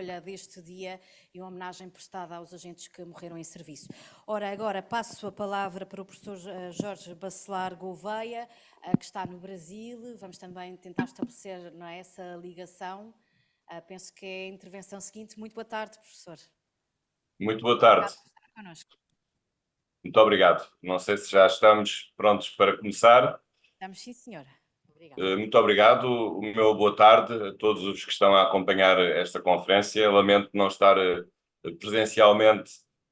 escolha deste dia e uma homenagem prestada aos agentes que morreram em serviço. Ora, agora passo a palavra para o professor Jorge Bacelar Gouveia, que está no Brasil. Vamos também tentar estabelecer, não é, essa ligação. Penso que é a intervenção seguinte. Muito boa tarde, professor. Muito boa tarde. Obrigado por estar connosco. Muito obrigado. Não sei se já estamos prontos para começar. Estamos, sim, senhora. Obrigada. Muito obrigado. O meu boa tarde a todos os que estão a acompanhar esta conferência. Lamento não estar presencialmente,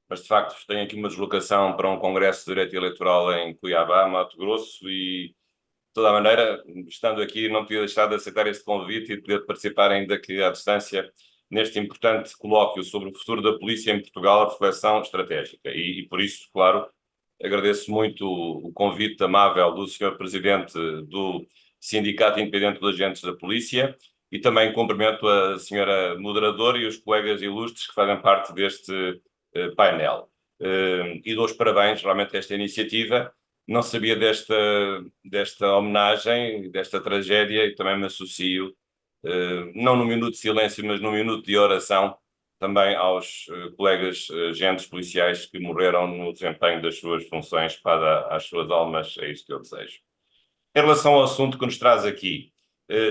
mas de facto tenho aqui uma deslocação para um congresso de Direito Eleitoral em Cuiabá, Mato Grosso, e de toda a maneira, estando aqui, não podia deixar de aceitar este convite e de poder participar ainda aqui à distância neste importante colóquio sobre o futuro da polícia em Portugal, a reflexão estratégica. E por isso, claro, agradeço muito o convite amável do Sr. Presidente do Sindicato Independente dos Agentes da Polícia e também cumprimento a Sra. Moderadora e os colegas ilustres que fazem parte deste painel. E dou os parabéns realmente a esta iniciativa. Não sabia desta homenagem, desta tragédia, e também me associo, não num minuto de silêncio, mas num minuto de oração, também aos colegas agentes policiais que morreram no desempenho das suas funções para às suas almas. É isso que eu desejo. Em relação ao assunto que nos traz aqui,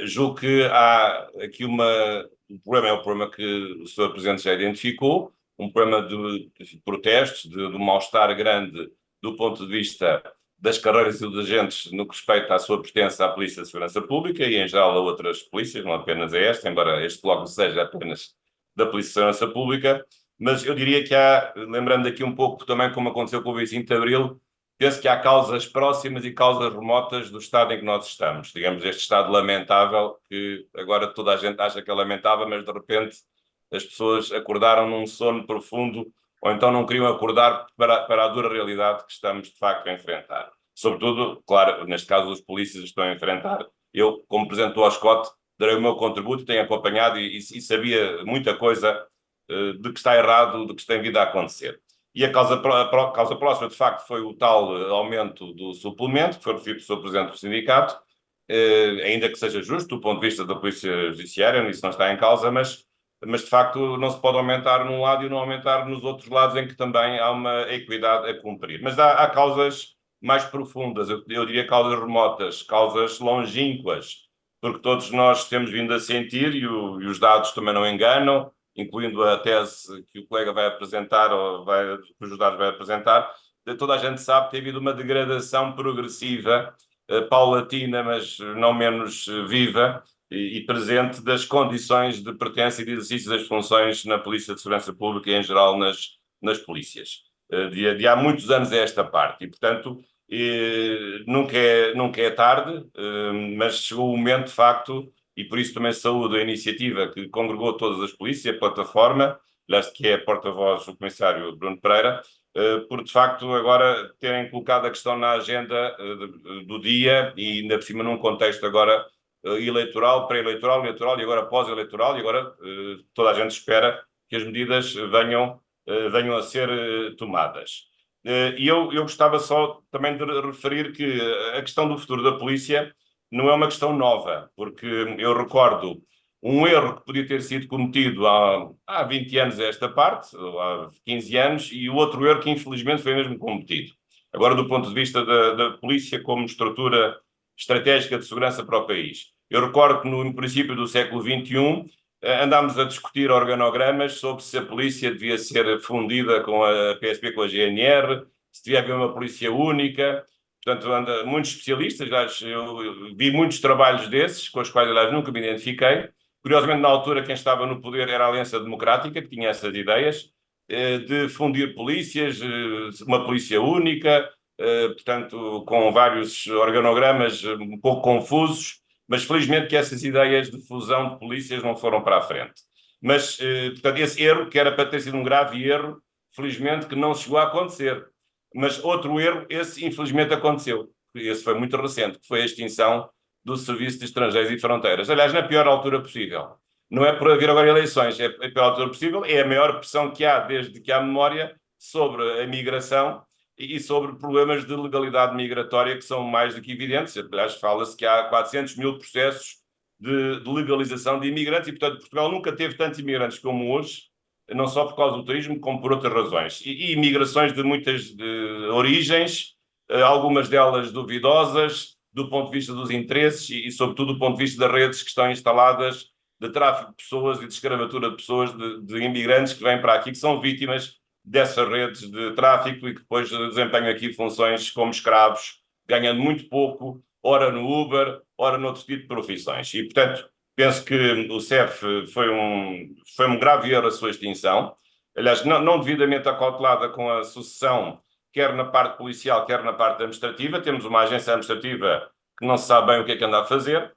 julgo que há aqui o problema é o problema que o Sr. Presidente já identificou, um problema de protestos, de um mal-estar grande do ponto de vista das carreiras e dos agentes no que respeita à sua pertença à Polícia de Segurança Pública e, em geral, a outras polícias, não apenas a esta, embora este bloco seja apenas da Polícia de Segurança Pública, mas eu diria que há, lembrando aqui um pouco também como aconteceu com o 25 de Abril, penso que há causas próximas e causas remotas do estado em que nós estamos. Digamos, este estado lamentável, que agora toda a gente acha que é lamentável, mas de repente as pessoas acordaram num sono profundo ou então não queriam acordar para a dura realidade que estamos de facto a enfrentar. Sobretudo, claro, neste caso os polícias estão a enfrentar. Eu, como presidente do OSCOT, darei o meu contributo, tenho acompanhado e sabia muita coisa de que está errado, de que tem vindo a acontecer. E a causa próxima, de facto, foi o tal aumento do suplemento, que foi referido pelo Sr. Presidente do Sindicato, ainda que seja justo do ponto de vista da Polícia Judiciária, isso não está em causa, mas de facto não se pode aumentar num lado e não aumentar nos outros lados em que também há uma equidade a cumprir. Mas há causas mais profundas, eu diria causas remotas, causas longínquas, porque todos nós temos vindo a sentir, e os dados também não enganam, incluindo a tese que o colega vai apresentar, ou que os dados vai apresentar, toda a gente sabe que tem havido uma degradação progressiva, paulatina, mas não menos viva e presente das condições de pertença e de exercício das funções na Polícia de Segurança Pública e, em geral, nas polícias. De há muitos anos a esta parte. E, portanto, nunca é tarde, mas chegou o momento, de facto, e por isso também saúdo a iniciativa que congregou todas as polícias, a plataforma, que é porta-voz do comissário Bruno Pereira, por de facto agora terem colocado a questão na agenda do dia e ainda por cima num contexto agora eleitoral, pré-eleitoral, eleitoral e agora pós-eleitoral, e agora toda a gente espera que as medidas venham a ser tomadas. E eu gostava só também de referir que a questão do futuro da polícia não é uma questão nova, porque eu recordo um erro que podia ter sido cometido há 20 anos a esta parte, ou há 15 anos, e o outro erro que infelizmente foi mesmo cometido. Agora, do ponto de vista da polícia como estrutura estratégica de segurança para o país. Eu recordo que no princípio do século XXI andámos a discutir organogramas sobre se a polícia devia ser fundida com a PSP, com a GNR, se devia haver uma polícia única. Portanto, muitos especialistas, eu vi muitos trabalhos desses, com os quais, aliás, nunca me identifiquei. Curiosamente, na altura, quem estava no poder era a Aliança Democrática, que tinha essas ideias, de fundir polícias, uma polícia única, portanto, com vários organogramas um pouco confusos, mas felizmente que essas ideias de fusão de polícias não foram para a frente. Mas, portanto, esse erro, que era para ter sido um grave erro, felizmente que não chegou a acontecer. Mas outro erro, esse infelizmente aconteceu. Esse foi muito recente, que foi a extinção do Serviço de Estrangeiros e Fronteiras. Aliás, na pior altura possível. Não é por haver agora eleições, é a pior altura possível, é a maior pressão que há desde que há memória sobre a migração e sobre problemas de legalidade migratória que são mais do que evidentes. Aliás, fala-se que há 400 mil processos de legalização de imigrantes e, portanto, Portugal nunca teve tantos imigrantes como hoje, não só por causa do turismo, como por outras razões. E imigrações de muitas origens, algumas delas duvidosas, do ponto de vista dos interesses e, sobretudo, do ponto de vista das redes que estão instaladas de tráfico de pessoas e de escravatura de pessoas, de imigrantes que vêm para aqui, que são vítimas dessas redes de tráfico e que depois desempenham aqui funções como escravos, ganhando muito pouco, ora no Uber, ora noutro tipo de profissões. E, portanto, penso que o CEF foi um grave erro a sua extinção. Aliás, não devidamente acautelada com a sucessão, quer na parte policial, quer na parte administrativa. Temos uma agência administrativa que não se sabe bem o que é que anda a fazer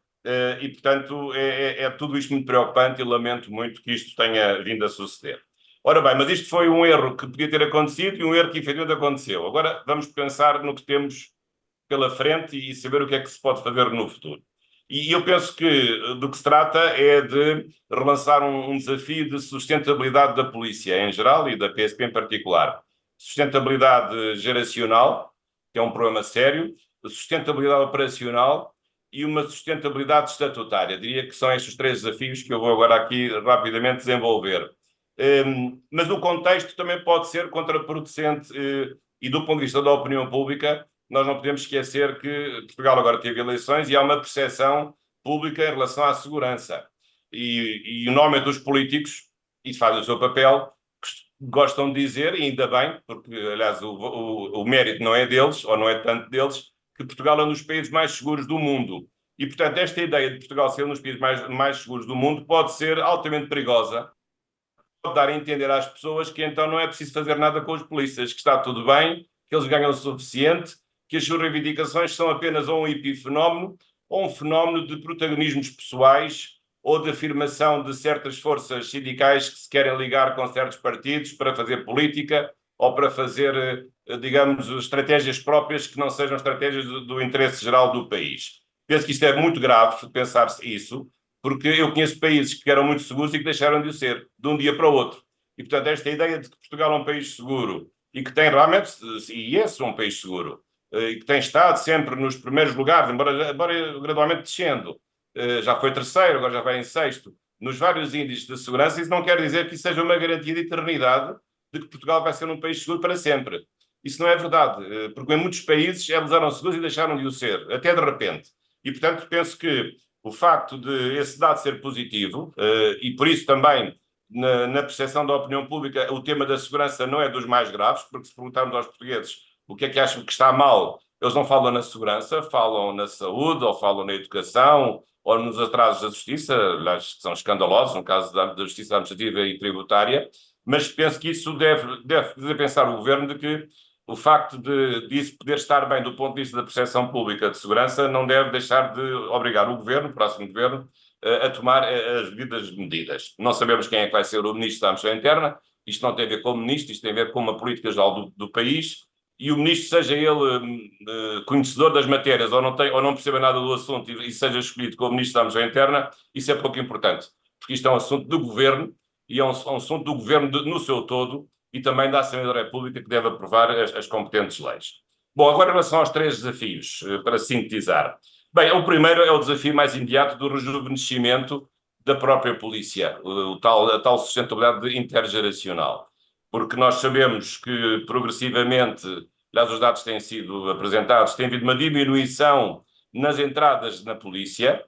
e, portanto, é tudo isto muito preocupante e lamento muito que isto tenha vindo a suceder. Ora bem, mas isto foi um erro que podia ter acontecido e um erro que efetivamente aconteceu. Agora vamos pensar no que temos pela frente e saber o que é que se pode fazer no futuro. E eu penso que do que se trata é de relançar um desafio de sustentabilidade da polícia em geral e da PSP em particular. Sustentabilidade geracional, que é um problema sério, sustentabilidade operacional e uma sustentabilidade estatutária. Diria que são estes os três desafios que eu vou agora aqui rapidamente desenvolver. Mas o contexto também pode ser contraproducente e do ponto de vista da opinião pública, nós não podemos esquecer que Portugal agora teve eleições e há uma percepção pública em relação à segurança. E normalmente os políticos, isso faz o seu papel, gostam de dizer, e ainda bem, porque aliás o mérito não é deles, ou não é tanto deles, que Portugal é um dos países mais seguros do mundo. E, portanto, esta ideia de Portugal ser um dos países mais seguros do mundo pode ser altamente perigosa. Pode dar a entender às pessoas que então não é preciso fazer nada com os polícias, que está tudo bem, que eles ganham o suficiente, que as suas reivindicações são apenas ou um epifenómeno ou um fenómeno de protagonismos pessoais ou de afirmação de certas forças sindicais que se querem ligar com certos partidos para fazer política ou para fazer, digamos, estratégias próprias que não sejam estratégias do interesse geral do país. Penso que isto é muito grave, pensar-se isso, porque eu conheço países que eram muito seguros e que deixaram de o ser, de um dia para o outro. E, portanto, esta ideia de que Portugal é um país seguro e que tem realmente, e esse é um país seguro, e que tem estado sempre nos primeiros lugares, embora gradualmente descendo, já foi terceiro, agora já vai em sexto, nos vários índices de segurança, isso não quer dizer que isso seja uma garantia de eternidade de que Portugal vai ser um país seguro para sempre. Isso não é verdade, porque em muitos países eles eram seguros e deixaram de o ser, até de repente. E, portanto, penso que o facto de esse dado ser positivo, e por isso também, na percepção da opinião pública, o tema da segurança não é dos mais graves, porque se perguntarmos aos portugueses o que é que acham que está mal, eles não falam na segurança, falam na saúde, ou falam na educação, ou nos atrasos da justiça, aliás, que são escandalosos, no caso da justiça administrativa e tributária, mas penso que isso deve fazer pensar o governo de que o facto disso poder estar bem do ponto de vista da percepção pública de segurança não deve deixar de obrigar o governo, o próximo governo, a tomar as devidas medidas. Não sabemos quem é que vai ser o ministro da Administração Interna, isto não tem a ver com o ministro, isto tem a ver com uma política geral do país, e o ministro, seja ele conhecedor das matérias ou não perceba nada do assunto e seja escolhido como ministro da Administração Interna, isso é pouco importante, porque isto é um assunto do governo e é um assunto do governo no seu todo e também da Assembleia da República que deve aprovar as competentes leis. Bom, agora em relação aos três desafios, para sintetizar. Bem, o primeiro é o desafio mais imediato do rejuvenescimento da própria polícia, a tal sustentabilidade intergeracional. Porque nós sabemos que progressivamente, aliás, os dados têm sido apresentados, tem havido uma diminuição nas entradas na polícia.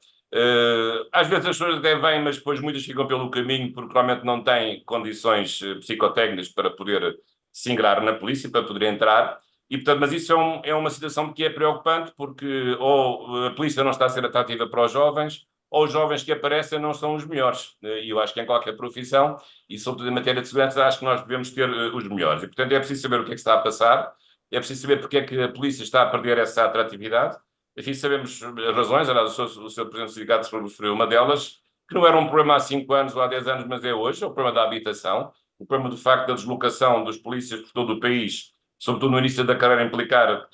Às vezes as pessoas até vêm, mas depois muitas ficam pelo caminho porque realmente não têm condições psicotécnicas para poder se ingrar na polícia, para poder entrar. E, portanto, mas isso é uma situação que é preocupante porque ou a polícia não está a ser atrativa para os jovens ou os jovens que aparecem não são os melhores. E eu acho que em qualquer profissão, e sobretudo em matéria de segurança, acho que nós devemos ter os melhores. E, portanto, é preciso saber o que é que está a passar, é preciso saber porque é que a polícia está a perder essa atratividade. Enfim, sabemos as razões, aliás, o seu presidente do sindicato referiu uma delas, que não era um problema há 5 anos ou há 10 anos, mas é hoje, é o problema da habitação, o problema do facto da deslocação dos polícias por todo o país, sobretudo no início da carreira, implicar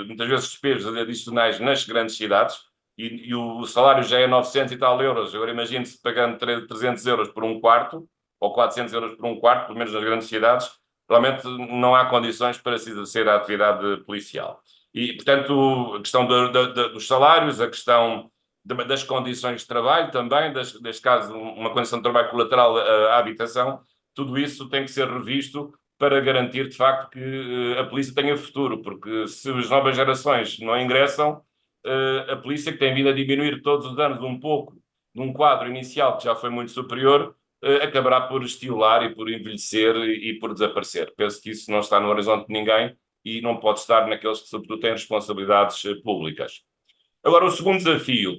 muitas vezes despesas adicionais nas grandes cidades, e o salário já é 900 e tal euros. Agora imagine-se pagando 300 euros por um quarto, ou 400 euros por um quarto, pelo menos nas grandes cidades, realmente não há condições para se exercer a atividade policial. E, portanto, a questão dos salários, a questão das condições de trabalho também, neste caso, uma condição de trabalho colateral à habitação, tudo isso tem que ser revisto para garantir, de facto, que a polícia tenha futuro, porque se as novas gerações não ingressam, a polícia, que tem vindo a diminuir todos os anos um pouco, num quadro inicial que já foi muito superior, acabará por estiolar e por envelhecer e por desaparecer. Penso que isso não está no horizonte de ninguém e não pode estar naqueles que, sobretudo, têm responsabilidades públicas. Agora, o segundo desafio,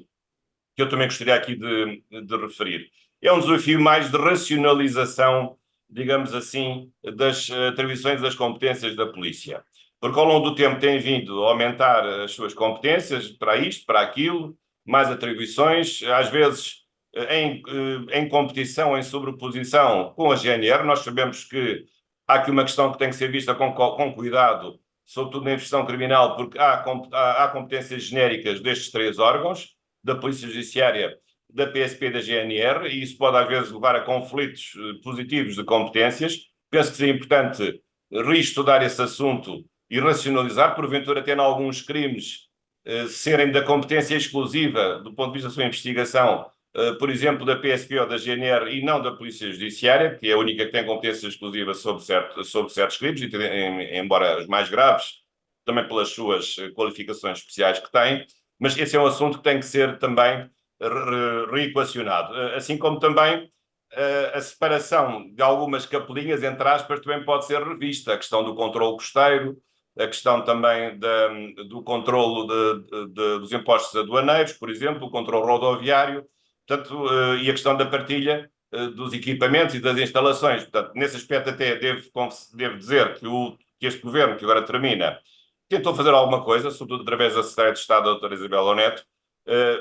que eu também gostaria aqui de referir, é um desafio mais de racionalização, digamos assim, das atribuições e das competências da polícia. Porque ao longo do tempo tem vindo a aumentar as suas competências para isto, para aquilo, mais atribuições, às vezes em competição, em sobreposição com a GNR. Nós sabemos que há aqui uma questão que tem que ser vista com cuidado, sobretudo na investigação criminal, porque há competências genéricas destes três órgãos, da Polícia Judiciária, da PSP e da GNR, e isso pode às vezes levar a conflitos positivos de competências. Penso que seria importante reestudar esse assunto e racionalizar, porventura até em alguns crimes serem da competência exclusiva do ponto de vista da sua investigação, por exemplo, da PSP ou da GNR e não da Polícia Judiciária, que é a única que tem competência exclusiva sobre certos crimes, embora os mais graves, também pelas suas qualificações especiais que têm, mas esse é um assunto que tem que ser também reequacionado. Assim como também a separação de algumas capelinhas, entre aspas, também pode ser revista. A questão do controle costeiro, a questão também do controlo dos impostos aduaneiros, por exemplo, o controle rodoviário, portanto, e a questão da partilha dos equipamentos e das instalações. Portanto, nesse aspecto até devo dizer que este governo, que agora termina, tentou fazer alguma coisa, sobretudo através da Secretária de Estado, a doutora Isabel Neto,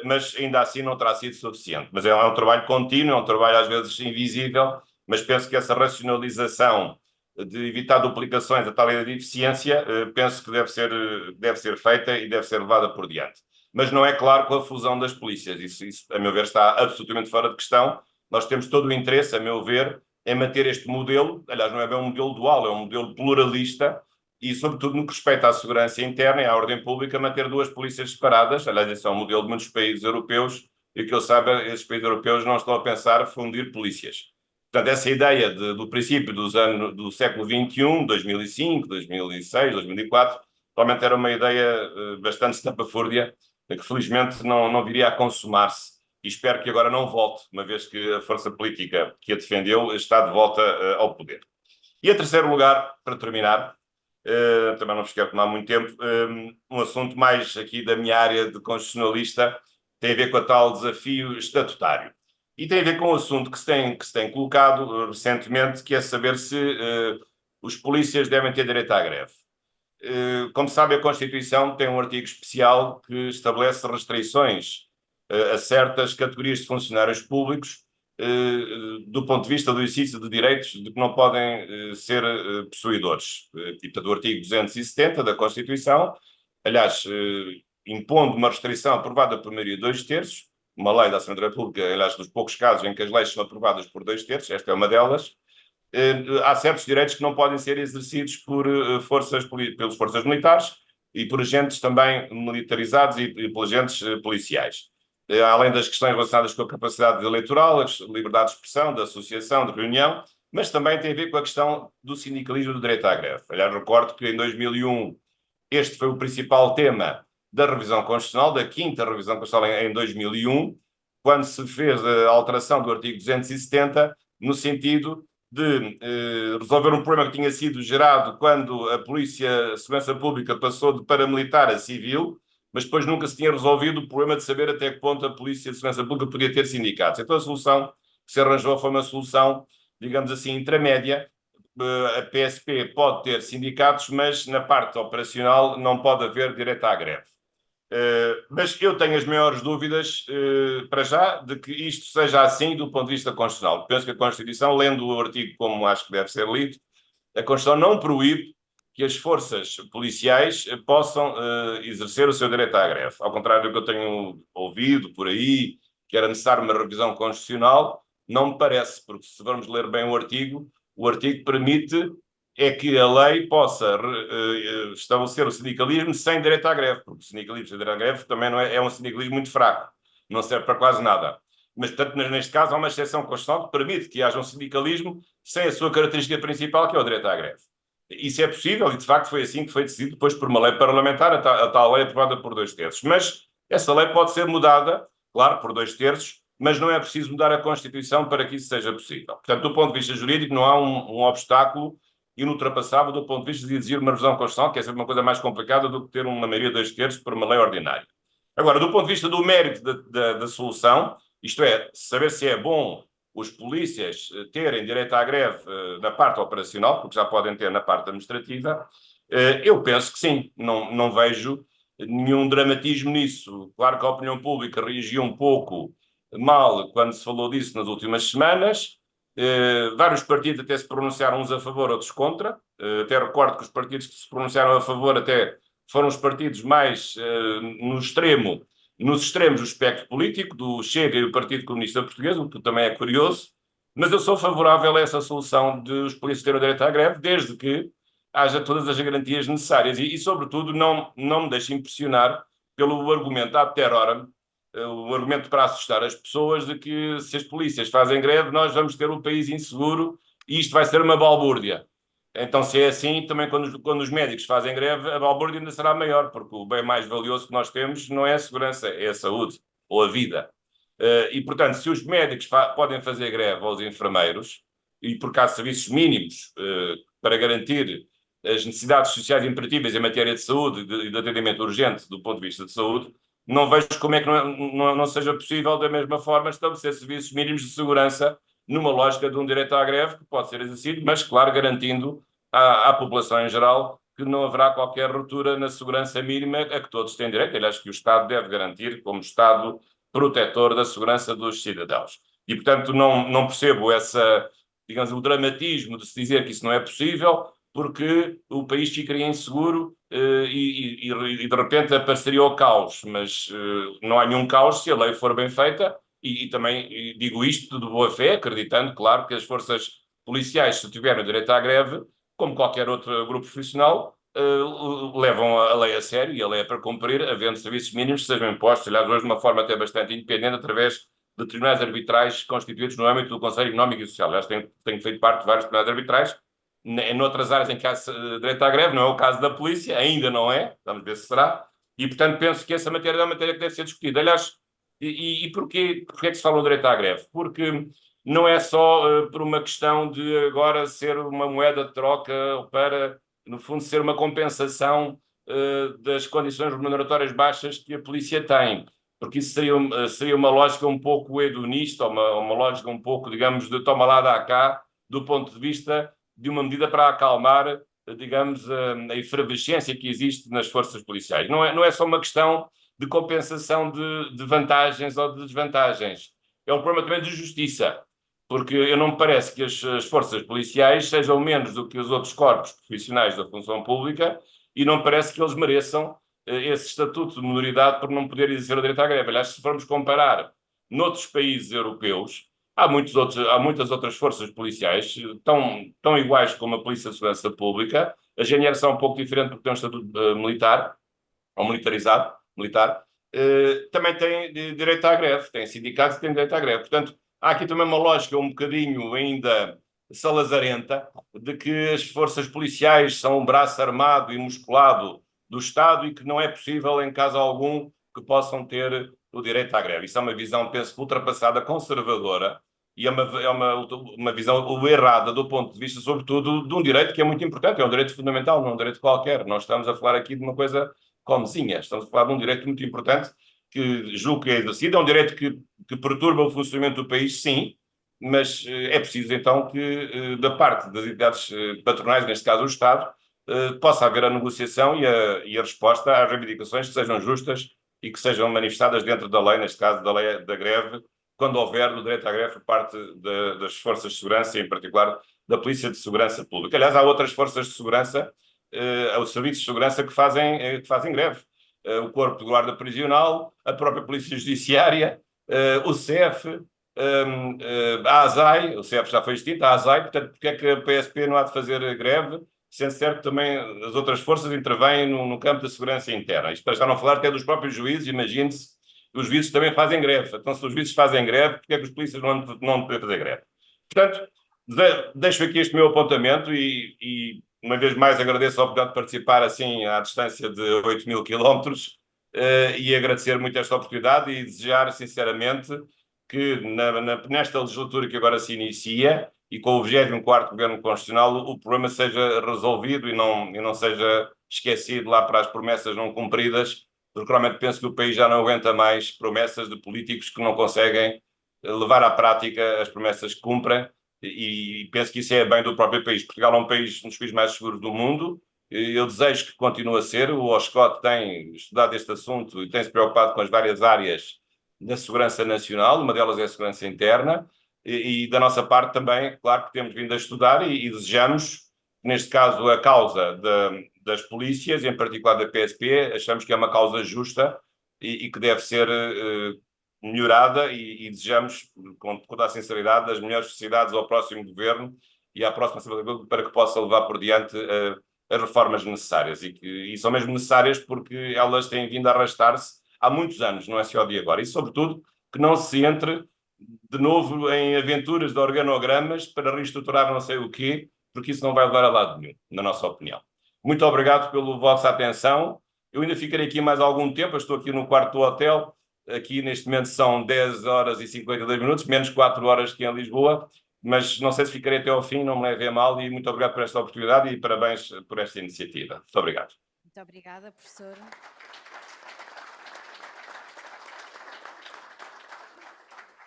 mas ainda assim não terá sido suficiente. Mas é um trabalho contínuo, é um trabalho às vezes invisível, mas penso que essa racionalização de evitar duplicações, a tal ideia de eficiência, penso que deve ser feita e deve ser levada por diante. Mas não é claro com a fusão das polícias. Isso, a meu ver, está absolutamente fora de questão. Nós temos todo o interesse, a meu ver, em manter este modelo. Aliás, não é bem um modelo dual, é um modelo pluralista, e, sobretudo, no que respeita à segurança interna e à ordem pública, manter duas polícias separadas. Aliás, esse é um modelo de muitos países europeus, e que eu saiba, esses países europeus não estão a pensar fundir polícias. Portanto, essa ideia do princípio do século XXI, 2005, 2006, 2004, provavelmente era uma ideia bastante estapafúrdia, que felizmente não viria a consumar-se. E espero que agora não volte, uma vez que a força política que a defendeu está de volta ao poder. E, em terceiro lugar, para terminar, também não vos quero tomar muito tempo, um assunto mais aqui da minha área de constitucionalista, tem a ver com o tal desafio estatutário. E tem a ver com um assunto que se tem colocado recentemente, que é saber se os polícias devem ter direito à greve. Como sabe, a Constituição tem um artigo especial que estabelece restrições a certas categorias de funcionários públicos do ponto de vista do exercício de direitos de que não podem ser possuidores. Tipo do artigo 270 da Constituição, aliás, impondo uma restrição aprovada por maioria de 2/3, uma lei da Assembleia da República, aliás, dos poucos casos em que as leis são aprovadas por 2/3, esta é uma delas. Há certos direitos que não podem ser exercidos pelas forças militares e por agentes também militarizados e por agentes policiais. Além das questões relacionadas com a capacidade eleitoral, a liberdade de expressão, de associação, de reunião, mas também tem a ver com a questão do sindicalismo do direito à greve. Aliás, recordo que em 2001 este foi o principal tema da revisão constitucional, da quinta revisão constitucional em 2001, quando se fez a alteração do artigo 270, no sentido de resolver um problema que tinha sido gerado quando a Polícia de Segurança Pública passou de paramilitar a civil, mas depois nunca se tinha resolvido o problema de saber até que ponto a Polícia de Segurança Pública podia ter sindicatos. Então a solução que se arranjou foi uma solução, digamos assim, intermédia. A PSP pode ter sindicatos, mas na parte operacional não pode haver direito à greve. Mas eu tenho as maiores dúvidas, para já, de que isto seja assim do ponto de vista constitucional. Penso que a Constituição, lendo o artigo como acho que deve ser lido, a Constituição não proíbe que as forças policiais possam exercer o seu direito à greve. Ao contrário do que eu tenho ouvido por aí, que era necessário uma revisão constitucional, não me parece, porque se formos ler bem o artigo permite que a lei possa estabelecer o sindicalismo sem direito à greve, porque o sindicalismo sem direito à greve também não é um sindicalismo muito fraco. não serve para quase nada. Mas, portanto, neste caso, há uma exceção constitucional que permite que haja um sindicalismo sem a sua característica principal, que é o direito à greve. Isso é possível e, de facto, foi assim que foi decidido depois por uma lei parlamentar, a tal lei aprovada por 2/3. Mas essa lei pode ser mudada, claro, por 2/3, mas não é preciso mudar a Constituição para que isso seja possível. Portanto, do ponto de vista jurídico, não há um obstáculo inultrapassável do ponto de vista de exigir uma revisão constitucional, que é sempre uma coisa mais complicada do que ter uma maioria de 2/3 por uma lei ordinária. Agora, do ponto de vista do mérito da solução, isto é, saber se é bom os polícias terem direito à greve na parte operacional, porque já podem ter na parte administrativa, eu penso que sim, não vejo nenhum dramatismo nisso. Claro que a opinião pública reagiu um pouco mal quando se falou disso nas últimas semanas. Vários partidos até se pronunciaram uns a favor, outros contra. Até recordo que os partidos que se pronunciaram a favor até foram os partidos mais nos extremos do espectro político, do Chega e do Partido Comunista Português, o que também é curioso, mas eu sou favorável a essa solução de os polícias terem o direito à greve, desde que haja todas as garantias necessárias e sobretudo, não me deixe impressionar pelo argumento ad terorem, o argumento para assustar as pessoas de que se as polícias fazem greve, nós vamos ter um país inseguro e isto vai ser uma balbúrdia. Então, se é assim, também quando os médicos fazem greve, a balbúrdia ainda será maior, porque o bem mais valioso que nós temos não é a segurança, é a saúde ou a vida. E, portanto, se os médicos podem fazer greve aos enfermeiros, e porque há serviços mínimos para garantir as necessidades sociais imperativas em matéria de saúde e de atendimento urgente do ponto de vista de saúde, não vejo como é que não seja possível, da mesma forma, estabelecer serviços mínimos de segurança numa lógica de um direito à greve que pode ser exercido, mas, claro, garantindo à população em geral que não haverá qualquer ruptura na segurança mínima a que todos têm direito. Aliás, que o Estado deve garantir como Estado protetor da segurança dos cidadãos. E, portanto, não percebo digamos, o dramatismo de se dizer que isso não é possível, porque o país ficaria inseguro e de repente apareceria o caos. Mas não há nenhum caos se a lei for bem feita. E também digo isto de boa fé, acreditando, claro, que as forças policiais, se tiverem direito à greve, como qualquer outro grupo profissional, levam a lei a sério e a lei é para cumprir, havendo serviços mínimos que sejam impostos, aliás, hoje de uma forma até bastante independente, através de tribunais arbitrais constituídos no âmbito do Conselho Económico e Social. Aliás, tenho feito parte de vários tribunais arbitrais, em outras áreas em que há direito à greve, não é o caso da polícia, ainda não é, vamos ver se será, e portanto penso que essa matéria é uma matéria que deve ser discutida. Aliás, e porquê é que se fala do direito à greve? Porque não é só por uma questão de agora ser uma moeda de troca para, no fundo, ser uma compensação das condições remuneratórias baixas que a polícia tem, porque isso seria uma lógica um pouco hedonista, uma lógica um pouco, digamos, de toma lá, dá cá, do ponto de vista de uma medida para acalmar, digamos, a efervescência que existe nas forças policiais. Não é só uma questão de compensação de vantagens ou de desvantagens. É um problema também de justiça, porque eu não me parece que as forças policiais sejam menos do que os outros corpos profissionais da função pública e não me parece que eles mereçam esse estatuto de minoridade por não poder exercer o direito à greve. Aliás, se formos comparar noutros países europeus, há muitas outras forças policiais tão iguais como a Polícia de Segurança Pública. A GNR são um pouco diferente porque tem um estatuto militar, ou militarizado, militar, também tem direito à greve, tem sindicatos que têm direito à greve. Portanto, há aqui também uma lógica um bocadinho ainda salazarenta de que as forças policiais são um braço armado e musculado do Estado e que não é possível, em caso algum, que possam ter o direito à greve. Isso é uma visão, penso, ultrapassada, conservadora, e é uma visão errada do ponto de vista, sobretudo, de um direito que é muito importante, é um direito fundamental, não é um direito qualquer. Nós estamos a falar aqui de uma coisa comezinha, estamos a falar de um direito muito importante que julgo que é exercido, é um direito que perturba o funcionamento do país, sim, mas é preciso então que, da parte das entidades patronais, neste caso o Estado, possa haver a negociação e a resposta às reivindicações que sejam justas e que sejam manifestadas dentro da lei, neste caso da lei da greve, quando houver o direito à greve por parte das forças de segurança, em particular da Polícia de Segurança Pública. Aliás, há outras forças de segurança, os serviços de segurança que fazem greve. O Corpo de Guarda Prisional, a própria Polícia Judiciária, o CEF, a ASAI, o CEF já foi extinto, a ASAI, portanto, porque é que a PSP não há de fazer greve, sendo certo que também as outras forças intervêm no campo da segurança interna. Isto para já não falar até dos próprios juízes, imagine-se os juízes também fazem greve. Então, se os juízes fazem greve, porque é que os polícias não podem fazer greve? Portanto, deixo aqui este meu apontamento e uma vez mais agradeço a oportunidade de participar assim à distância de 8.000 quilómetros e agradecer muito esta oportunidade e desejar sinceramente que nesta legislatura que agora se inicia e com o 24º Governo Constitucional o problema seja resolvido e não seja esquecido lá para as promessas não cumpridas, porque realmente penso que o país já não aguenta mais promessas de políticos que não conseguem levar à prática as promessas que cumprem e penso que isso é bem do próprio país. Portugal é um dos países mais seguros do mundo. Eu desejo que continue a ser. O OSCOT tem estudado este assunto e tem-se preocupado com as várias áreas da segurança nacional, uma delas é a segurança interna, e da nossa parte também, claro que temos vindo a estudar e desejamos, neste caso, a causa das polícias, em particular da PSP, achamos que é uma causa justa e que deve ser melhorada e desejamos, com toda a sinceridade, as melhores felicidades ao próximo governo e à próxima Assembleia da República para que possa levar por diante as reformas necessárias e são mesmo necessárias porque elas têm vindo a arrastar-se há muitos anos, não é só de agora. E, sobretudo, que não se entre de novo em aventuras de organogramas para reestruturar não sei o quê, porque isso não vai levar a lado nenhum, na nossa opinião. Muito obrigado pela vossa atenção. Eu ainda ficarei aqui mais algum tempo, eu estou aqui no quarto do hotel, aqui neste momento são 10 horas e 52 minutos, menos 4 horas que em Lisboa, mas não sei se ficarei até ao fim, não me levem a mal e muito obrigado por esta oportunidade e parabéns por esta iniciativa. Muito obrigado. Muito obrigada, professor.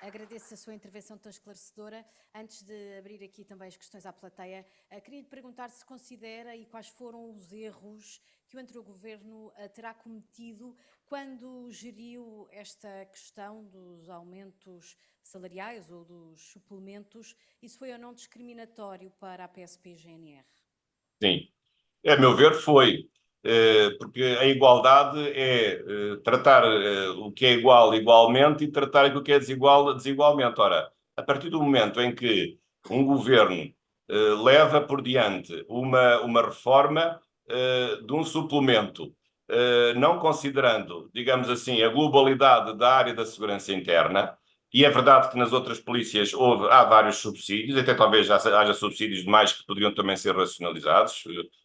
Agradeço a sua intervenção tão esclarecedora. Antes de abrir aqui também as questões à plateia, queria lhe perguntar se considera e quais foram os erros que o anterior governo terá cometido quando geriu esta questão dos aumentos salariais ou dos suplementos. Isso foi ou não discriminatório para a PSP-GNR? Sim, a meu ver foi, porque a igualdade é tratar o que é igual igualmente e tratar aquilo que é desigual desigualmente. Ora, a partir do momento em que um governo leva por diante uma reforma de um suplemento, não considerando, digamos assim, a globalidade da área da segurança interna, e é verdade que nas outras polícias há vários subsídios, até talvez já haja subsídios demais que poderiam também ser racionalizados,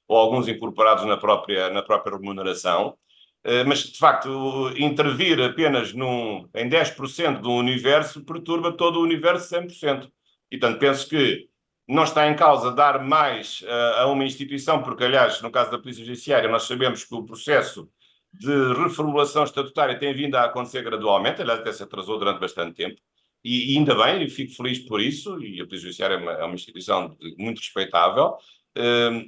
ou alguns incorporados na própria remuneração. Mas, de facto, intervir apenas em 10% do universo perturba todo o universo 100%. E, portanto, penso que não está em causa dar mais a uma instituição, porque, aliás, no caso da Polícia Judiciária, nós sabemos que o processo de reformulação estatutária tem vindo a acontecer gradualmente, aliás, até se atrasou durante bastante tempo, e ainda bem, e fico feliz por isso, e a Polícia Judiciária é uma instituição muito respeitável,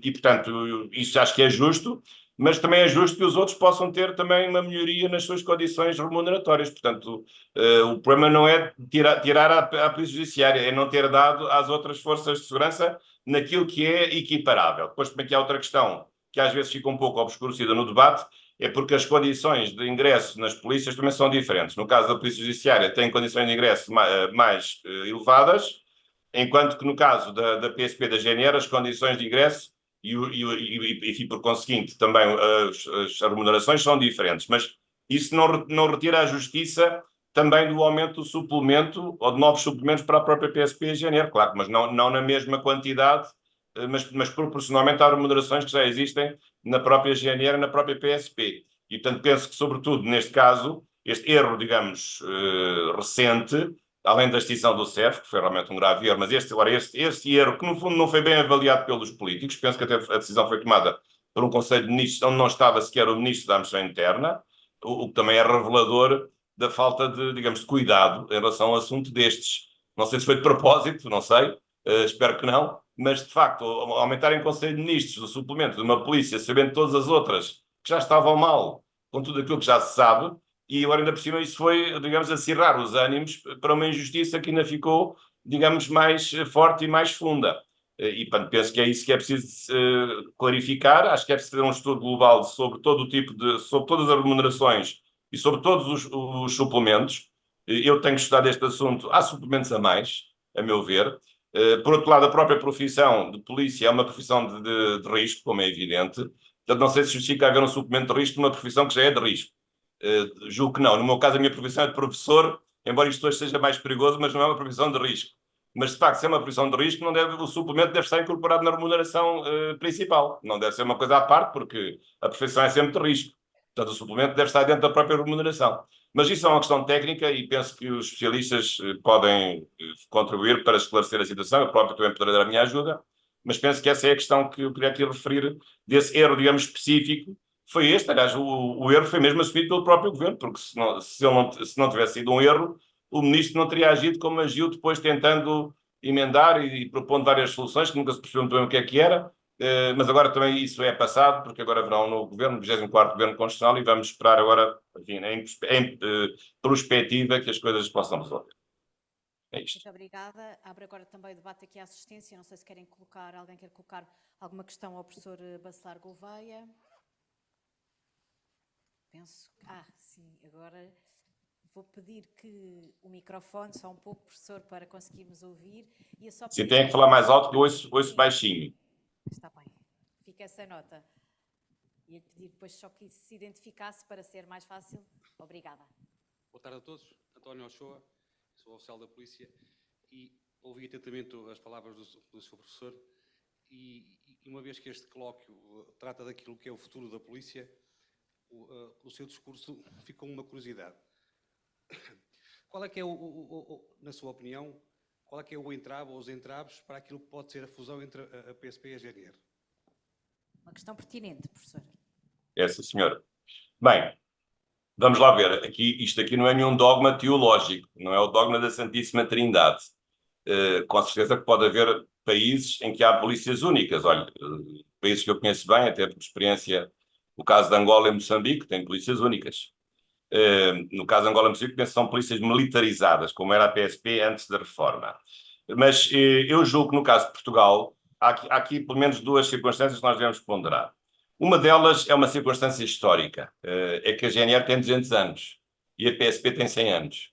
e, portanto, isso acho que é justo, mas também é justo que os outros possam ter também uma melhoria nas suas condições remuneratórias. Portanto, o problema não é tirar à Polícia Judiciária, é não ter dado às outras forças de segurança naquilo que é equiparável. Depois também que há outra questão que às vezes fica um pouco obscurecida no debate, é porque as condições de ingresso nas polícias também são diferentes. No caso da Polícia Judiciária, tem condições de ingresso mais elevadas, enquanto que no caso da PSP da GNR, as condições de ingresso e por conseguinte, também as remunerações são diferentes. Mas isso não retira a justiça também do aumento do suplemento ou de novos suplementos para a própria PSP e a GNR, claro, mas não na mesma quantidade, mas proporcionalmente às remunerações que já existem na própria GNR e na própria PSP. E, portanto, penso que, sobretudo, neste caso, este erro, digamos, recente, além da extinção do CEF, que foi realmente um grave erro, mas este erro, que no fundo não foi bem avaliado pelos políticos, penso que até a decisão foi tomada por um Conselho de Ministros onde não estava sequer o Ministro da Administração Interna, o que também é revelador da falta de, digamos, de cuidado em relação a um assunto destes. Não sei se foi de propósito, não sei, espero que não, mas de facto, aumentar em Conselho de Ministros o suplemento de uma polícia, sabendo todas as outras que já estavam mal, com tudo aquilo que já se sabe, e agora ainda por cima isso foi, digamos, acirrar os ânimos para uma injustiça que ainda ficou, digamos, mais forte e mais funda. E portanto, penso que é isso que é preciso clarificar. Acho que é preciso ter um estudo global sobre todo o tipo sobre todas as remunerações e sobre todos os suplementos. Eu tenho estudado este assunto. Há suplementos a mais, a meu ver. Por outro lado, a própria profissão de polícia é uma profissão de risco, como é evidente. Portanto, não sei se justifica haver um suplemento de risco numa profissão que já é de risco. Julgo que não. No meu caso, a minha profissão é de professor, embora isto hoje seja mais perigoso, mas não é uma profissão de risco. Mas, de facto, se é uma profissão de risco, o suplemento deve estar incorporado na remuneração principal. Não deve ser uma coisa à parte, porque a profissão é sempre de risco. Portanto, o suplemento deve estar dentro da própria remuneração. Mas isso é uma questão técnica e penso que os especialistas podem contribuir para esclarecer a situação. Eu próprio também poderei dar a minha ajuda, mas penso que essa é a questão que eu queria aqui referir, desse erro, digamos, específico. Foi este, aliás, o erro foi mesmo assumido pelo próprio governo, porque se não tivesse sido um erro, o ministro não teria agido como agiu depois, tentando emendar e propondo várias soluções, que nunca se percebeu muito bem o que era. Mas agora também isso é passado, porque agora haverá um novo governo, o 24º Governo Constitucional, e vamos esperar agora, enfim, em perspectiva, que as coisas possam resolver. É isto. Muito obrigada. Abre agora também o debate aqui à assistência. Não sei se querem colocar, alguém quer colocar alguma questão ao professor Bacelar Gouveia. Penso, sim, agora vou pedir que o microfone, só um pouco, professor, para conseguirmos ouvir. Sim, tem que falar mais alto, que eu ouço baixinho. Está bem, fica essa nota. Ia pedir depois só que se identificasse para ser mais fácil. Obrigada. Boa tarde a todos. António Ochoa, sou oficial da Polícia e ouvi atentamente as palavras do seu professor e uma vez que este colóquio trata daquilo que é o futuro da Polícia, o seu discurso ficou uma curiosidade. Qual é que é, na sua opinião, qual é que é o entrave ou os entraves para aquilo que pode ser a fusão entre a PSP e a GNR? Uma questão pertinente, professor. Sim, senhora. Bem, vamos lá ver. Isto aqui não é nenhum dogma teológico, não é o dogma da Santíssima Trindade. Com certeza que pode haver países em que há polícias únicas. Olha, países que eu conheço bem, até por experiência, o caso de Angola e Moçambique, tem polícias únicas. No caso de Angola e Moçambique, penso que são polícias militarizadas, como era a PSP antes da reforma. Mas eu julgo que no caso de Portugal, há aqui pelo menos duas circunstâncias que nós devemos ponderar. Uma delas é uma circunstância histórica, é que a GNR tem 200 anos e a PSP tem 100 anos.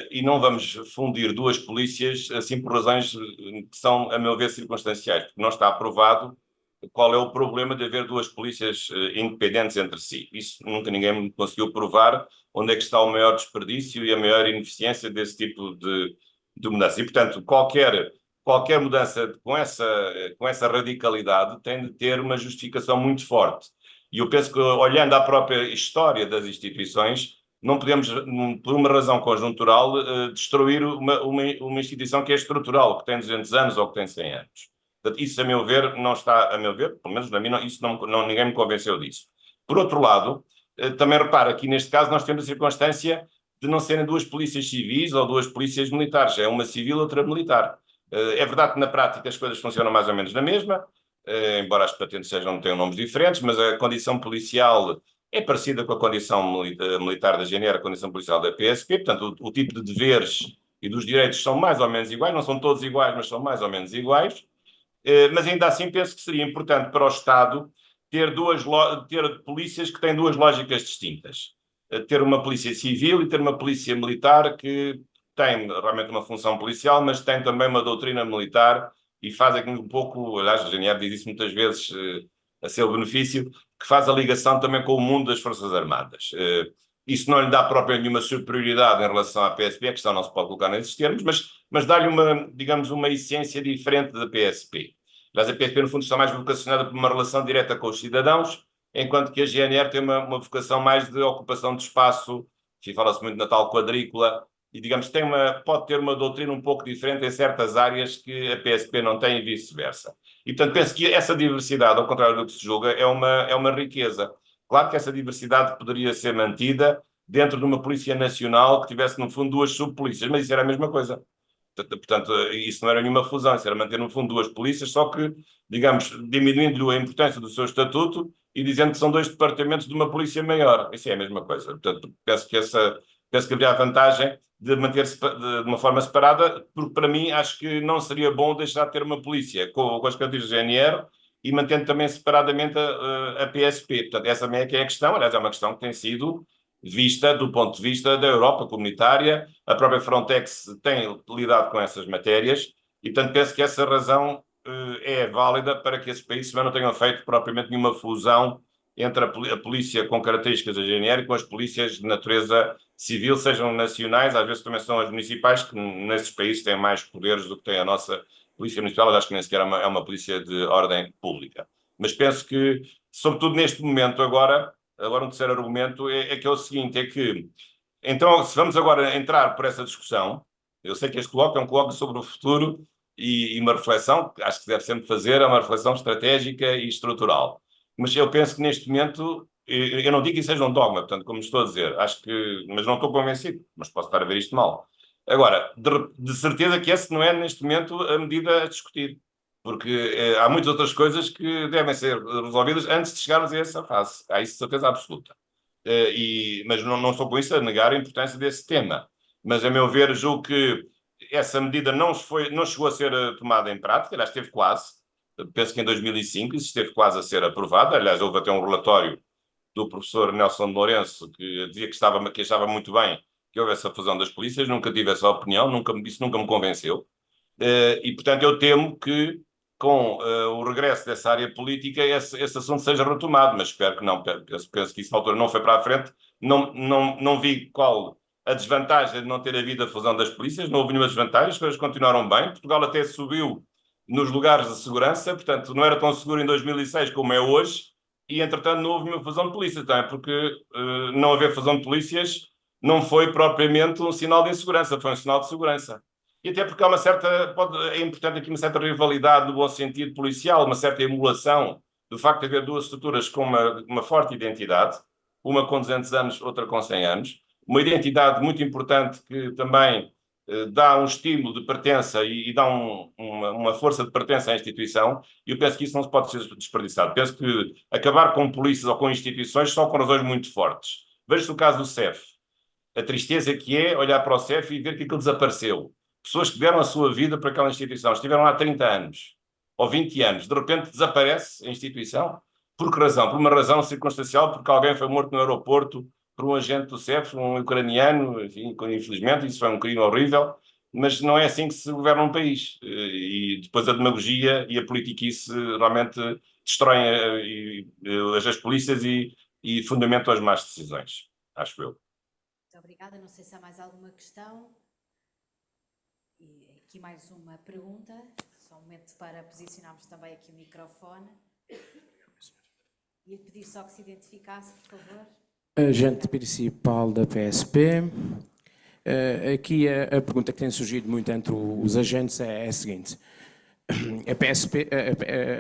E não vamos fundir duas polícias assim por razões que são, a meu ver, circunstanciais, porque não está aprovado qual é o problema de haver duas polícias independentes entre si. Isso nunca ninguém conseguiu provar onde é que está o maior desperdício e a maior ineficiência desse tipo de mudança. E, portanto, qualquer mudança com essa radicalidade tem de ter uma justificação muito forte. E eu penso que, olhando à própria história das instituições, não podemos, por uma razão conjuntural, destruir uma instituição que é estrutural, que tem 200 anos ou que tem 100 anos. Portanto, isso, a meu ver, não está, a meu ver, pelo menos na mim, ninguém me convenceu disso. Por outro lado, também repara, aqui neste caso nós temos a circunstância de não serem duas polícias civis ou duas polícias militares, é uma civil, outra militar. É verdade que na prática as coisas funcionam mais ou menos na mesma, embora as patentes tenham nomes diferentes, mas a condição policial é parecida com a condição militar da GNR, a condição policial da PSP, portanto o tipo de deveres e dos direitos são mais ou menos iguais, não são todos iguais, mas são mais ou menos iguais. Mas ainda assim penso que seria importante para o Estado ter polícias que têm duas lógicas distintas. Ter uma polícia civil e ter uma polícia militar que tem realmente uma função policial, mas tem também uma doutrina militar e faz aqui um pouco, aliás, a GNR diz isso muitas vezes a seu benefício, que faz a ligação também com o mundo das Forças Armadas. Isso não lhe dá própria nenhuma superioridade em relação à PSP, a questão não se pode colocar nesses termos, mas dá-lhe digamos, uma essência diferente da PSP. Aliás, a PSP, no fundo, está mais vocacionada por uma relação direta com os cidadãos, enquanto que a GNR tem uma vocação mais de ocupação de espaço, fala-se muito na tal quadrícula, e, digamos, pode ter uma doutrina um pouco diferente em certas áreas que a PSP não tem e vice-versa. E, portanto, penso que essa diversidade, ao contrário do que se julga, é uma riqueza. Claro que essa diversidade poderia ser mantida dentro de uma polícia nacional que tivesse, no fundo, duas subpolícias, mas isso era a mesma coisa. Portanto, isso não era nenhuma fusão, isso era manter, no fundo, duas polícias, só que, digamos, diminuindo a importância do seu estatuto e dizendo que são dois departamentos de uma polícia maior. Isso é a mesma coisa. Portanto, penso que haveria a vantagem de manter-se de uma forma separada, porque, para mim, acho que não seria bom deixar de ter uma polícia com as características da GNR e mantendo também separadamente a PSP. Portanto, essa também é que é a questão. Aliás, é uma questão que tem sido vista do ponto de vista da Europa comunitária. A própria Frontex tem lidado com essas matérias e, portanto, penso que essa razão é válida para que esses países não tenham feito propriamente nenhuma fusão entre a polícia com características da GNR e com as polícias de natureza civil, sejam nacionais, às vezes também são as municipais, que nesses países têm mais poderes do que tem a nossa polícia municipal, acho que nem sequer é uma polícia de ordem pública. Mas penso que, sobretudo neste momento agora um terceiro argumento é que é o seguinte, é que, então, se vamos agora entrar por essa discussão, eu sei que este colóquio é um colóquio sobre o futuro e uma reflexão, que acho que deve sempre fazer, é uma reflexão estratégica e estrutural. Mas eu penso que neste momento, eu não digo que isso seja um dogma, portanto, como estou a dizer, acho que, mas não estou convencido, mas posso estar a ver isto mal. Agora, de certeza que essa não é neste momento a medida a discutir, porque há muitas outras coisas que devem ser resolvidas antes de chegarmos a essa fase. Há isso de certeza absoluta. Mas não estou com isso a negar a importância desse tema. Mas, a meu ver, julgo que essa medida não chegou a ser tomada em prática, aliás, esteve quase. Penso que em 2005 isso esteve quase a ser aprovada. Aliás, houve até um relatório do professor Nelson de Lourenço que dizia que achava muito bem que houve essa fusão das polícias. Nunca tive essa opinião, isso nunca me convenceu. E, portanto, eu temo que com o regresso dessa área política esse assunto seja retomado, mas espero que não. Penso que isso na altura não foi para a frente. Não vi qual a desvantagem de não ter havido a fusão das polícias, não houve nenhuma desvantagem, as coisas continuaram bem. Portugal até subiu nos lugares de segurança, portanto, não era tão seguro em 2006 como é hoje, e, entretanto, não houve nenhuma fusão de polícias, também, porque não haver fusão de polícias não foi propriamente um sinal de insegurança, foi um sinal de segurança. E até porque há é importante aqui uma certa rivalidade no bom sentido policial, uma certa emulação do facto de haver duas estruturas com uma forte identidade, uma com 200 anos, outra com 100 anos, uma identidade muito importante que também dá um estímulo de pertença e dá uma força de pertença à instituição, e eu penso que isso não se pode ser desperdiçado. Penso que acabar com polícias ou com instituições só com razões muito fortes. Veja-se o caso do CEF. A tristeza que é olhar para o CEF e ver que aquilo desapareceu. Pessoas que deram a sua vida para aquela instituição, estiveram lá 30 anos ou 20 anos, de repente desaparece a instituição. Por que razão? Por uma razão circunstancial, porque alguém foi morto no aeroporto por um agente do CEF, um ucraniano, enfim, infelizmente, isso foi um crime horrível, mas não é assim que se governa um país. E depois a demagogia e a politiquice realmente destroem as polícias e fundamentam as más decisões, acho eu. Muito obrigada. Não sei se há mais alguma questão. E aqui mais uma pergunta. Só um momento para posicionarmos também aqui o microfone. Ia pedir só que se identificasse, por favor. Agente principal da PSP. Aqui a pergunta que tem surgido muito entre os agentes é a seguinte. A PSP,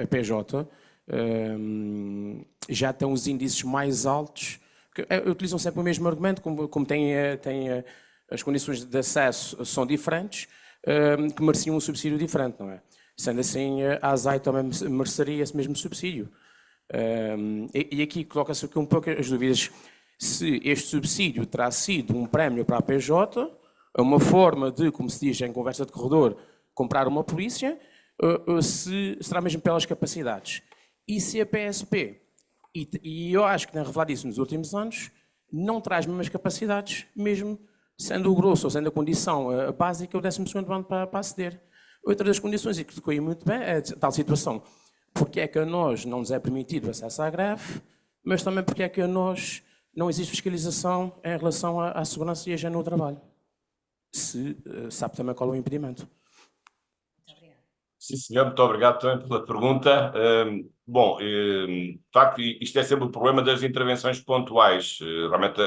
a PJ, já tem os índices mais altos, que utilizam sempre o mesmo argumento, como têm as condições de acesso são diferentes, que mereciam um subsídio diferente, não é? Sendo assim, a ASAI também mereceria esse mesmo subsídio. E aqui coloca-se um pouco as dúvidas se este subsídio terá sido um prémio para a PJ, uma forma de, como se diz em conversa de corredor, comprar uma polícia, se será mesmo pelas capacidades. E se a PSP, e eu acho que tem revelado isso nos últimos anos, não traz mesmo as capacidades, mesmo sendo o grosso ou sendo a condição básica o 12º ano para aceder. Outra das condições, e que ficou aí muito bem, é tal situação. Porque é que a nós não nos é permitido acesso à greve, mas também porque é que a nós não existe fiscalização em relação à segurança e a higiene no trabalho. Se sabe também qual é o impedimento. Muito obrigada. Sim, senhor, muito obrigado também pela pergunta. De facto, isto é sempre o problema das intervenções pontuais. Realmente,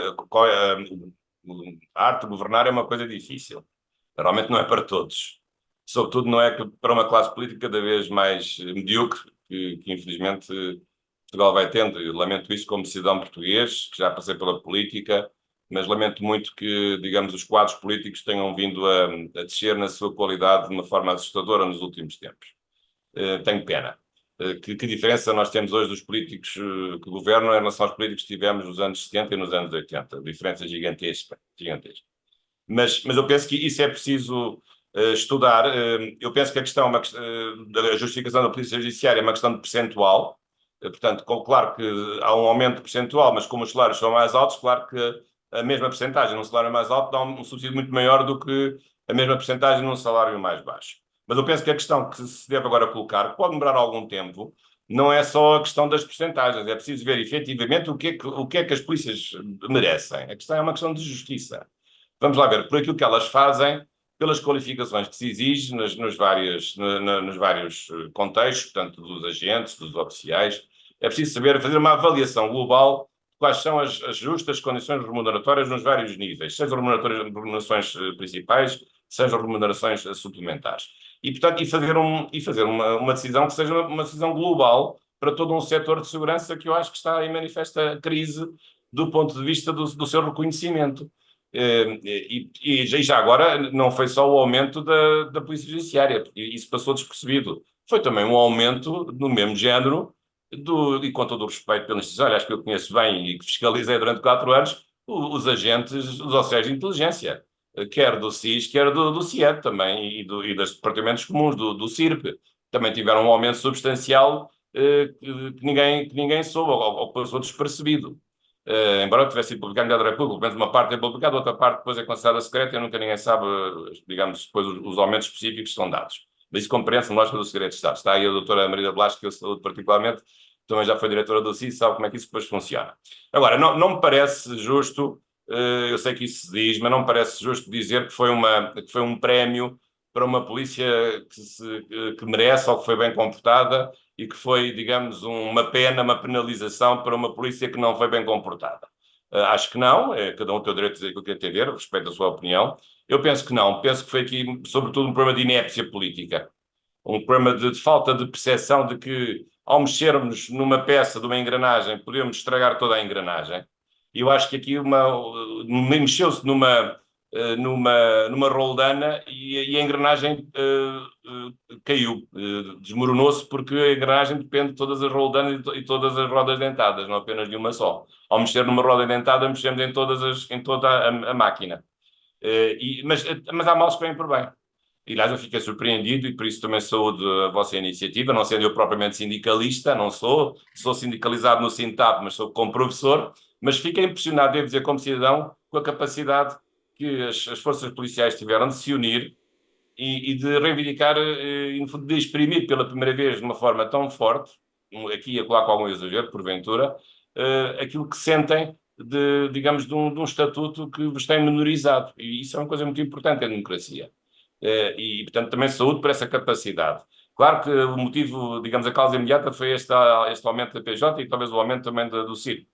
a arte de governar é uma coisa difícil. Realmente não é para todos. Sobretudo não é para uma classe política cada vez mais medíocre, que infelizmente Portugal vai tendo. Eu lamento isso como cidadão português, que já passei pela política, mas lamento muito que, digamos, os quadros políticos tenham vindo a descer na sua qualidade de uma forma assustadora nos últimos tempos. Tenho pena. Que diferença nós temos hoje dos políticos que governam em relação aos políticos que tivemos nos anos 70 e nos anos 80. Diferença gigantesca. Mas eu penso que isso é preciso estudar. Eu penso que a questão da justificação da Polícia Judiciária é uma questão de percentual. Portanto, claro que há um aumento percentual, mas como os salários são mais altos, claro que a mesma percentagem num salário mais alto dá um subsídio muito maior do que a mesma percentagem num salário mais baixo. Mas eu penso que a questão que se deve agora colocar, que pode demorar algum tempo, não é só a questão das percentagens, é preciso ver efetivamente o que é que as polícias merecem. A questão é uma questão de justiça. Vamos lá ver, por aquilo que elas fazem, pelas qualificações que se exige nos vários contextos, portanto, dos agentes, dos oficiais, é preciso saber fazer uma avaliação global de quais são as justas condições remuneratórias nos vários níveis, sejam remunerações principais, sejam remunerações suplementares. E, portanto, fazer uma decisão que seja uma decisão global para todo um setor de segurança que eu acho que está em manifesta crise do ponto de vista do seu reconhecimento. E já agora não foi só o aumento da Polícia Judiciária, isso passou despercebido. Foi também um aumento do mesmo género, e com todo o respeito pela instituição, aliás, que eu conheço bem e que fiscalizei durante 4 anos, os agentes, os oficiais de inteligência, quer do SIS, quer do CIED também, e dos departamentos comuns, do CIRP, também tiveram um aumento substancial que ninguém soube, ou passou despercebido. Embora eu tivesse sido publicado no Diário da República, pelo menos uma parte é publicada, outra parte depois é considerada secreta e nunca ninguém sabe, digamos, depois os aumentos específicos que são dados. Mas isso compreende-se na lógica do segredo de Estado. Está aí a doutora Maria Blasco, que eu saúdo particularmente, também já foi diretora do CIS, sabe como é que isso depois funciona. Agora, não me parece justo, eu sei que isso se diz, mas não me parece justo dizer que foi um prémio para uma polícia que merece ou que foi bem comportada e que foi, digamos, uma pena, uma penalização para uma polícia que não foi bem comportada. Acho que não, cada um tem o direito de dizer aquilo que quer entender, respeito a sua opinião. Eu penso que não, penso que foi aqui, sobretudo, um problema de inépcia política, um problema de falta de percepção de que, ao mexermos numa peça de uma engrenagem, podemos estragar toda a engrenagem. E eu acho que aqui mexeu-se numa roldana e a engrenagem caiu, desmoronou-se, porque a engrenagem depende de todas as roldanas e todas as rodas dentadas, não apenas de uma só. Ao mexer numa roda dentada, mexemos em toda a máquina. Mas há males que vêm por bem. E, aliás, eu fiquei surpreendido e por isso também saúdo a vossa iniciativa, não sendo eu propriamente sindicalista, não sou sindicalizado no Sintap, mas sou como professor, mas fiquei impressionado, devo dizer, como cidadão, com a capacidade que as forças policiais tiveram de se unir e de reivindicar, de exprimir pela primeira vez de uma forma tão forte, aqui e acolá com algum exagero, porventura, aquilo que sentem digamos, de um estatuto que vos tem menorizado. E isso é uma coisa muito importante em democracia. E, portanto, também saúde por essa capacidade. Claro que o motivo, digamos, a causa imediata foi este aumento da PJ e talvez o aumento também do CIR.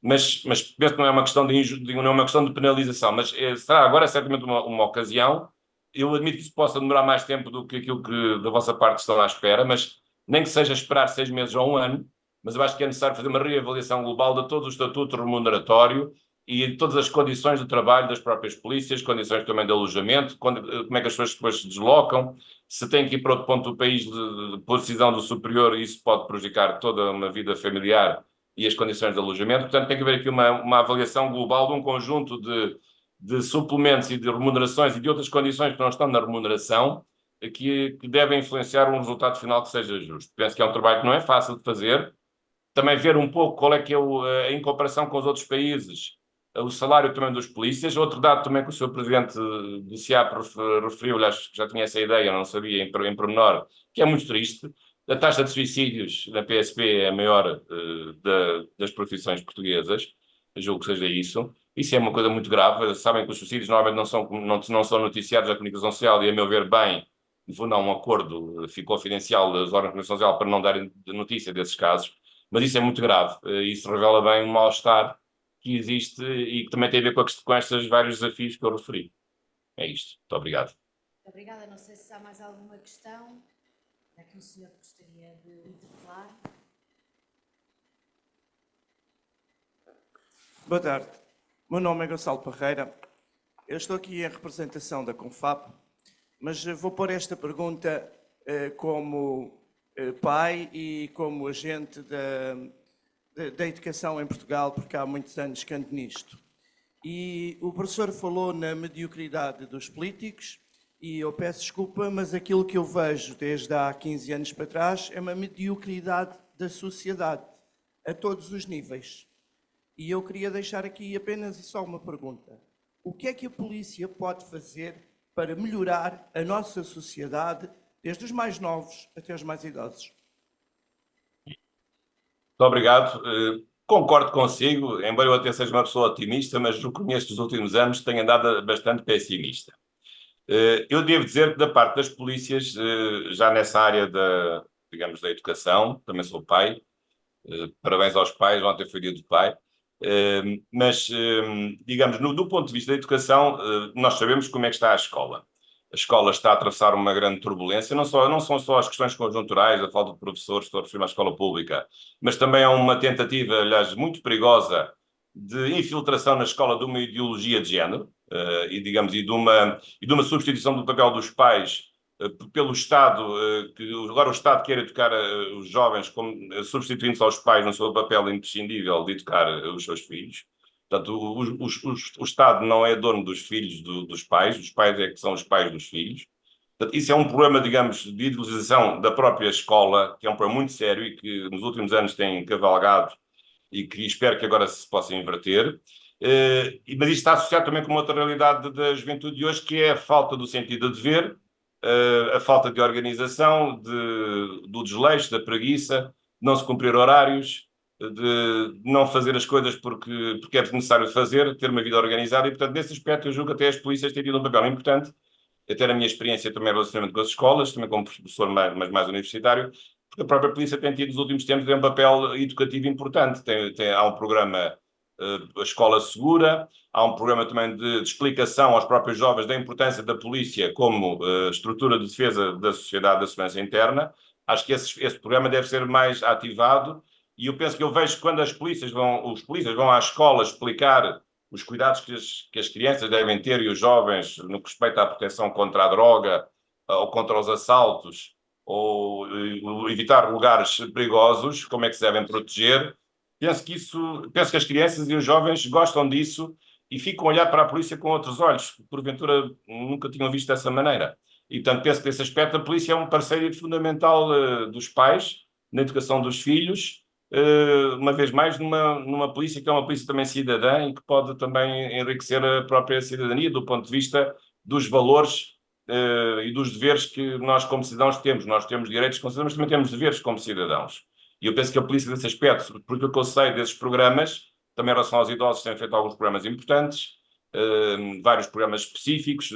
Mas penso que não é uma questão não é uma questão de penalização, mas será agora certamente uma ocasião. Eu admito que isso possa demorar mais tempo do que aquilo que da vossa parte estão à espera, mas nem que seja esperar 6 meses ou 1 ano, mas eu acho que é necessário fazer uma reavaliação global de todo o estatuto remuneratório e de todas as condições de trabalho das próprias polícias, condições também de alojamento, como é que as pessoas depois se deslocam, se têm que ir para outro ponto do país por decisão do superior, isso pode prejudicar toda uma vida familiar e as condições de alojamento. Portanto, tem que haver aqui uma avaliação global de um conjunto de suplementos e de remunerações e de outras condições que não estão na remuneração que devem influenciar um resultado final que seja justo. Penso que é um trabalho que não é fácil de fazer. Também ver um pouco qual é que é, em comparação com os outros países, o salário também dos polícias. Outro dado também que o Sr. Presidente do CIAP referiu, acho que já tinha essa ideia, não sabia em pormenor, que é muito triste. A taxa de suicídios na PSP é a maior das profissões portuguesas, eu julgo que seja isso. Isso é uma coisa muito grave. Sabem que os suicídios normalmente não são noticiados na comunicação social e, a meu ver, bem, no fundo há um acordo confidencial das órgãos de comunicação social para não darem notícia desses casos, mas isso é muito grave. Isso revela bem um mal-estar que existe e que também tem a ver com estes vários desafios que eu referi. É isto. Muito obrigado. Obrigada. Não sei se há mais alguma questão. É que o senhor gostaria de interpelar. Boa tarde. Meu nome é Gonçalo Parreira. Eu estou aqui em representação da CONFAP, mas vou pôr esta pergunta como pai e como agente da educação em Portugal, porque há muitos anos que ando nisto. E o professor falou na mediocridade dos políticos, e eu peço desculpa, mas aquilo que eu vejo desde há 15 anos para trás é uma mediocridade da sociedade, a todos os níveis. E eu queria deixar aqui apenas e só uma pergunta. O que é que a polícia pode fazer para melhorar a nossa sociedade, desde os mais novos até os mais idosos? obrigado. Concordo consigo, embora eu até seja uma pessoa otimista, mas reconheço que nos últimos anos tenho andado bastante pessimista. Eu devo dizer que da parte das polícias, já nessa área digamos, da educação, também sou pai, parabéns aos pais, ontem foi dia do pai, mas, digamos, do ponto de vista da educação, nós sabemos como é que está a escola. A escola está a atravessar uma grande turbulência, não são só as questões conjunturais, a falta de professores, estou a referir-me à escola pública, mas também há uma tentativa, aliás, muito perigosa de infiltração na escola de uma ideologia de género, e, digamos, e de uma substituição do papel dos pais pelo Estado, que agora o Estado quer educar os jovens substituindo-se aos pais no seu papel imprescindível de educar os seus filhos. Portanto, o Estado não é dono dos filhos dos pais, os pais é que são os pais dos filhos. Portanto, isso é um problema, digamos, de ideologização da própria escola, que é um problema muito sério e que nos últimos anos tem cavalgado e que espero que agora se possa inverter. Mas isto está associado também com uma outra realidade da juventude de hoje, que é a falta do sentido de dever, a falta de organização, do desleixo, da preguiça, de não se cumprir horários, de não fazer as coisas porque é necessário fazer, ter uma vida organizada e, portanto, nesse aspecto eu julgo que até as polícias têm tido um papel importante, até na minha experiência também relacionamento com as escolas, também como professor, mas mais universitário, porque a própria polícia tem tido nos últimos tempos um papel educativo importante. Há um programa, a Escola Segura, há um programa também de explicação aos próprios jovens da importância da polícia como estrutura de defesa da sociedade, da segurança interna. Acho que esse programa deve ser mais ativado e eu penso que eu vejo que quando os polícias vão à escola explicar os cuidados que as crianças devem ter e os jovens no que respeita à proteção contra a droga ou contra os assaltos ou evitar lugares perigosos, como é que se devem proteger. Penso que as crianças e os jovens gostam disso e ficam a olhar para a polícia com outros olhos, que porventura nunca tinham visto dessa maneira. E, portanto, penso que nesse aspecto a polícia é um parceiro fundamental dos pais, na educação dos filhos, uma vez mais numa polícia que é uma polícia também cidadã e que pode também enriquecer a própria cidadania do ponto de vista dos valores e dos deveres que nós como cidadãos temos. Nós temos direitos como cidadãos, mas também temos deveres como cidadãos. E eu penso que a polícia, nesse aspecto, porque o que eu sei desses programas, também em relação aos idosos, tem feito alguns programas importantes, vários programas específicos,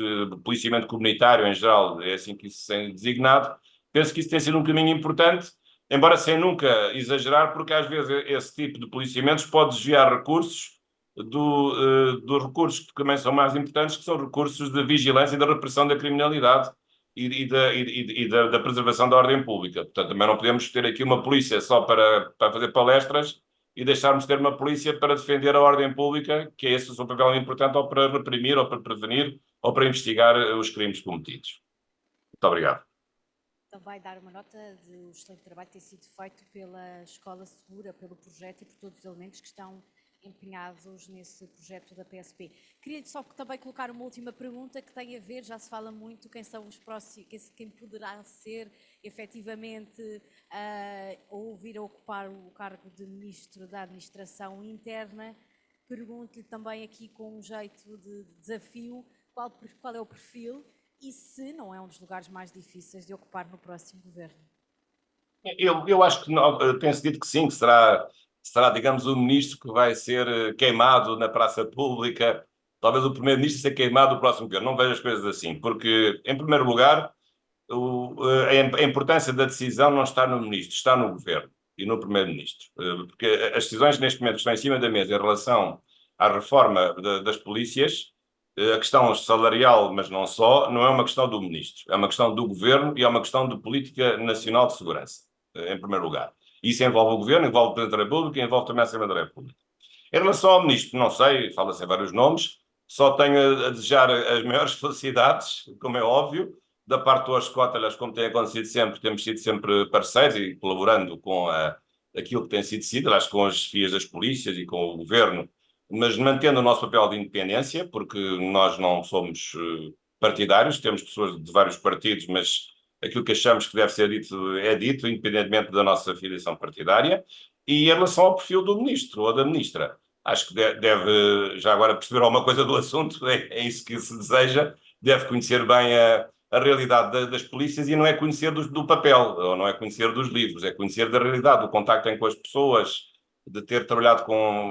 policiamento comunitário em geral, é assim que isso é designado. Penso que isso tem sido um caminho importante, embora sem nunca exagerar, porque às vezes esse tipo de policiamentos pode desviar recursos dos recursos que também são mais importantes, que são recursos de vigilância e da repressão da criminalidade e da preservação da ordem pública. Portanto, também não podemos ter aqui uma polícia só para fazer palestras e deixarmos de ter uma polícia para defender a ordem pública, que é esse o seu papel importante, ou para reprimir, ou para prevenir, ou para investigar os crimes cometidos. Muito obrigado. Também dar uma nota do excelente trabalho que tem sido feito pela Escola Segura, pelo projeto e por todos os elementos que estão empenhados nesse projeto da PSP. Queria só também colocar uma última pergunta que tem a ver, já se fala muito, quem são os próximos, quem poderá ser efetivamente ou vir a ocupar o cargo de Ministro da Administração Interna. Pergunto-lhe também aqui com um jeito de desafio, qual é o perfil e se não é um dos lugares mais difíceis de ocupar no próximo governo? Eu acho que tem-se dito que sim, que será, digamos, o ministro que vai ser queimado na praça pública, talvez o primeiro-ministro ser queimado no próximo governo. Não vejo as coisas assim, porque, em primeiro lugar, a importância da decisão não está no ministro, está no governo e no primeiro-ministro. Porque as decisões neste momento que estão em cima da mesa em relação à reforma das polícias, a questão salarial, mas não só, não é uma questão do ministro, é uma questão do governo e é uma questão de política nacional de segurança, em primeiro lugar. Isso envolve o governo, envolve o Presidente da República e envolve também a Assembleia da República. Em relação ao ministro, não sei, fala-se em vários nomes, só tenho a desejar as maiores felicidades, como é óbvio, da parte do Aristóteles, como tem acontecido sempre, temos sido sempre parceiros e colaborando com aquilo que tem sido, acho que com as chefias das polícias e com o governo, mas mantendo o nosso papel de independência, porque nós não somos partidários, temos pessoas de vários partidos, mas aquilo que achamos que deve ser dito é dito, independentemente da nossa filiação partidária. E em relação ao perfil do ministro ou da ministra, acho que deve, já agora perceber alguma coisa do assunto, é isso que se deseja, deve conhecer bem a realidade das polícias e não é conhecer do papel, ou não é conhecer dos livros, é conhecer da realidade, do contacto com as pessoas, de ter trabalhado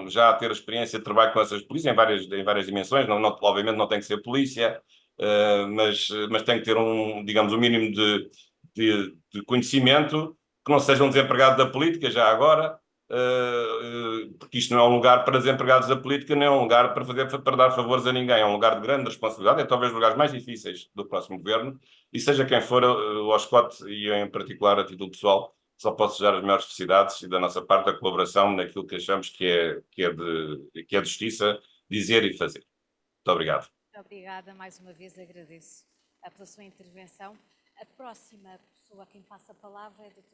já ter a experiência de trabalho com essas polícias em várias dimensões, obviamente não tem que ser polícia, mas tem que ter digamos, um mínimo de conhecimento, que não seja um desempregado da política, já agora, porque isto não é um lugar para desempregados da política, nem é um lugar para dar favores a ninguém, é um lugar de grande responsabilidade, é talvez um dos lugares mais difíceis do próximo governo, e seja quem for o OSCOT, e eu em particular a título pessoal, só posso desejar as melhores felicidades e da nossa parte a colaboração naquilo que achamos que é de justiça dizer e fazer. Muito obrigado. Muito obrigada, mais uma vez agradeço pela sua intervenção. A próxima pessoa a quem passa a palavra é a doutora